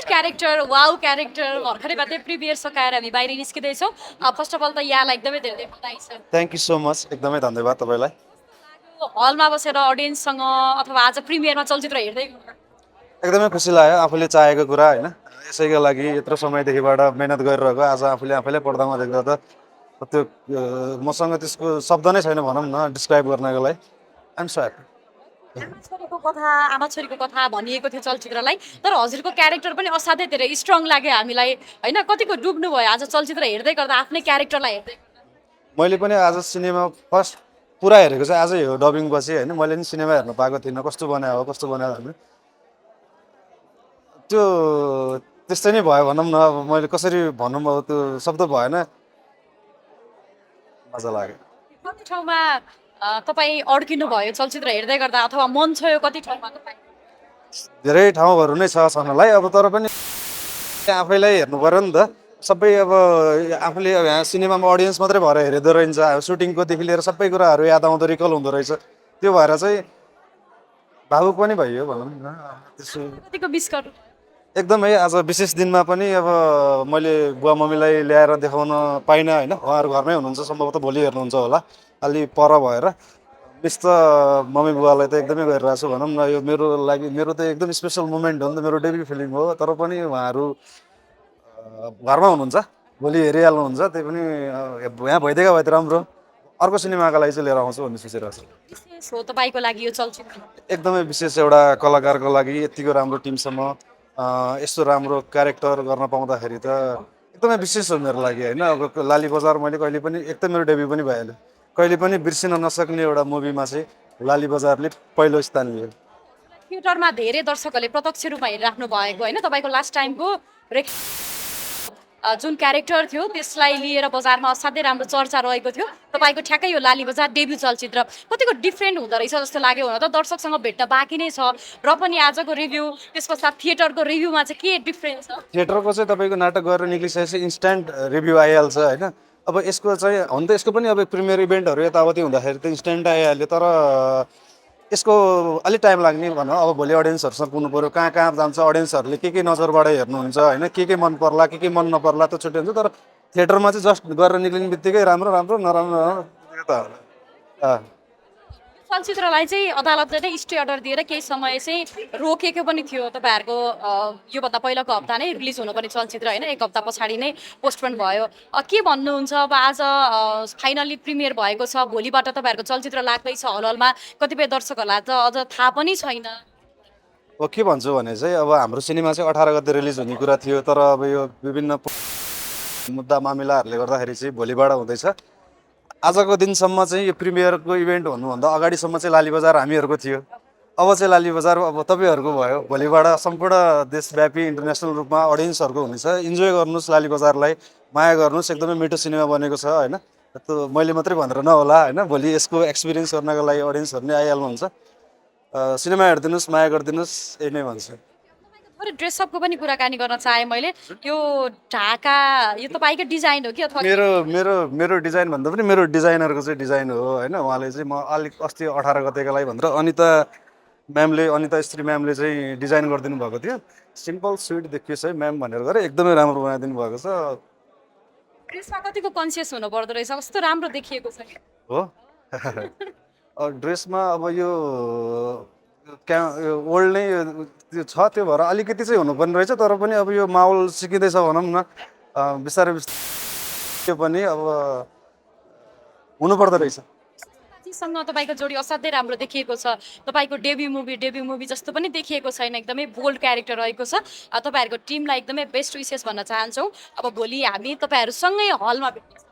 character wow character भर्खरै मात्रै premier सकाएर हामी बाहिर निस्किँदैछौँ फर्स्ट अफ अल त यहाँलाई एकदमै धेरै धेरै बधाई छ थ्याङ्क यू सो मच एकदमै धन्यवाद तपाईँलाई हलमा बसेर अडियन्ससँग अथवा आज प्रिमियरमा चलचित्र हेर्दै एकदमै खुसी लाग्यो आफूले चाहेको कुरा होइन यसैको लागि यत्रो समयदेखिबाट मिहिनेत गरिरहेको आज आफूले आफैले पर्दामा देख्दा त त्यो मसँग त्यसको शब्द नै छैन भनौँ न डिस्क्राइब गर्नको लागि आइएम सो ह्याप्पी आमा छोरीको कथा भनिएको थियो चलचित्रलाई तर हजुरको क्यारेक्टर पनि असाध्यै धेरै स्ट्रङ लाग्यो हामीलाई होइन कतिको डुब्नु भयो आज चलचित्र हेर्दै गर्दा आफ्नै क्यारेक्टरलाई हेर्दै मैले पनि आज सिनेमा फर्स्ट पुरा हेरेको चाहिँ आजै हो डबिङ पछि होइन मैले पनि सिनेमा हेर्न पाएको थिइनँ कस्तो बनायो हो कस्तो बनायो भने त्यो त्यस्तै नै भयो भनौँ न अब मैले कसरी भनौँ अब त्यो शब्द भएन मजा लाग्यो कति ठाउँमा तपाईँ अड्किनु भयो चलचित्र हेर्दै गर्दा अथवा मन छोयो कति ठाउँमा तपाईँ धेरै ठाउँहरू नै छ छनलाई अब तर पनि आफैलाई हेर्नु पर्यो नि त सबै अब आफूले अब यहाँ सिनेमामा अडियन्स मात्रै भएर हेरिँदो रहन्छ सुटिङकोदेखि लिएर सबै कुराहरू याद आउँदो रिकल हुँदो रहेछ त्यो भएर चाहिँ भावुक पनि भइयो भनौँ न त्यसो कतिको मिस गर्नु एकदमै आज विशेष दिनमा पनि अब मैले बुवा मम्मीलाई ल्याएर देखाउन पाइनँ होइन उहाँहरू घरमै हुनुहुन्छ सम्भवतः भोलि हेर्नुहुन्छ होला अलि पर भएर मिस त मम्मी बुवालाई त एकदमै गरिरहेको छु भनौँ न यो मेरो लागि मेरो त एकदम स्पेसल मोमेन्ट हो नि त मेरो डेब्यु फिल्म हो तर पनि उहाँहरू घरमा हुनुहुन्छ भोलि हेरिहाल्नुहुन्छ त्यही पनि यहाँ भइदिएका भए त राम्रो अर्को सिनेमाका लागि चाहिँ लिएर आउँछु भन्ने सोचिरहेको छु विशेष हो तपाईँको लागि यो चलचित्र एकदमै विशेष एउटा कलाकारको लागि यतिको राम्रो टिमसँग यस्तो राम्रो क्यारेक्टर गर्न पाउँदाखेरि त एकदमै विशेष हो मेरो लागि होइन अब लाली बजार मैले कहिले पनि एक त मेरो डेब्यु पनि भइहाल्यो कहिले पनि बिर्सिन नसक्ने एउटा मुभीमा चाहिँ लाली बजारले पहिलो स्थान लियो थिएटरमा धेरै दर्शकहरूले प्रत्यक्ष रूपमा हेरिराख्नु भएको होइन तपाईँको लास्ट टाइमको जुन क्यारेक्टर थियो त्यसलाई लिएर बजारमा असाध्यै राम्रो चर्चा रहेको थियो तपाईँको ठ्याक्कै यो लाली बजार डेब्यु चलचित्र कतिको डिफ्रेन्ट हुँदो रहेछ जस्तो लाग्यो हुन त दर्शकसँग भेट्न बाँकी नै छ र पनि आजको रिभ्यू त्यस पश्चात थिएटरको रिभ्यूमा चाहिँ के डिफ्रेन्स छ थिएटरको चाहिँ तपाईँको नाटक गरेर निक्लिसकेपछि इन्स्ट्यान्ट रिभ्यू आइहाल्छ होइन अब यसको चाहिँ हुन त यसको पनि अब प्रिमियर इभेन्टहरू यताउति हुँदाखेरि त इन्स्ट्यान्ट आइहाल्यो तर यसको अलिक टाइम लाग्ने भनौँ अब भोलि अडियन्सहरूसँग पुग्नु पऱ्यो कहाँ कहाँ जान्छ अडियन्सहरूले के नजरबाट हेर्नुहुन्छ होइन के मन पर्ला के मन नपर्ला त्यो छुट्टै हुन्छ तर थिएटरमा चाहिँ जस्ट गरेर निक्लिने बित्तिकै राम्रो राम्रो नराम्रो नराम्रो त्यो त चलचित्रलाई चाहिँ अदालतले नै स्टे अर्डर दिएर केही समय चाहिँ रोकेको पनि थियो तपाईँहरूको योभन्दा पहिलाको हप्ता नै रिलिज हुनुपर्ने चलचित्र होइन एक हप्ता पछाडि नै पोस्टपोन भयो के भन्नुहुन्छ अब आज फाइनल्ली प्रिमियर भएको छ भोलिबाट तपाईँहरूको चलचित्र लाग्दैछ हलमा कतिपय दर्शकहरूलाई त अझ थाहा पनि छैन अब के भन्छु भने चाहिँ अब हाम्रो सिनेमा चाहिँ 18 गते रिलिज हुने कुरा थियो तर अब यो विभिन्न मुद्दा मामिलाहरूले गर्दाखेरि चाहिँ भोलिबाट हुँदैछ आजको दिनसम्म चाहिँ यो प्रिमियरको इभेन्ट हुनुभन्दा अगाडिसम्म चाहिँ लाली बजार हामीहरूको थियो अब चाहिँ लाली बजार अब तपाईँहरूको भयो भोलिबाट सम्पूर्ण देशव्यापी इन्टरनेसनल रूपमा अडियन्सहरूको हुनेछ इन्जोय गर्नुहोस् लाली बजारलाई माया गर्नुहोस् एकदमै मिठो सिनेमा बनेको छ होइन त्यो मैले मात्रै भनेर नहोला होइन भोलि यसको एक्सपिरियन्स गर्नको लागि अडियन्सहरू नै आइहाल्नुहुन्छ सिनेमा हेरिदिनुहोस् माया गरिदिनुहोस् यही नै भन्छु थोरै ड्रेसअपको पनि कुराकानी गर्न चाहेँ मैले यो ढाका यो तपाईँकै डिजाइन हो कि अथवा मेरो मेरो मेरो डिजाइन भन्दा पनि मेरो डिजाइनरको चाहिँ डिजाइन हो होइन उहाँले चाहिँ म अलिक अस्ति 18 गतेको लागि भनेर अनिता स्त्री म्यामले चाहिँ डिजाइन गरिदिनु भएको थियो सिम्पल स्विट देखियोस् है म्याम भनेर गरेर एकदमै राम्रो बनाइदिनु भएको छ ड्रेसमा कतिको कन्सियस हुनु पर्दो रहेछ कस्तो राम्रो देखिएको छ हो ड्रेसमा अब यो ओल्ड नै त्यो छ त्यो भएर अलिकति चाहिँ हुनुपर्ने रहेछ तर पनि अब यो माहौल सिकिँदैछ भनौँ न बिस्तारै त्यो पनि अब हुनुपर्दो रहेछ सँग तपाईँको जोडी असाध्यै राम्रो देखिएको छ तपाईँको डेब्यु मुभी जस्तो पनि देखिएको छैन एकदमै बोल्ड क्यारेक्टर रहेको छ तपाईँहरूको टिमलाई एकदमै बेस्ट विसेस भन्न चाहन्छौँ अब भोलि हामी तपाईँहरूसँगै हलमा भेट्छौँ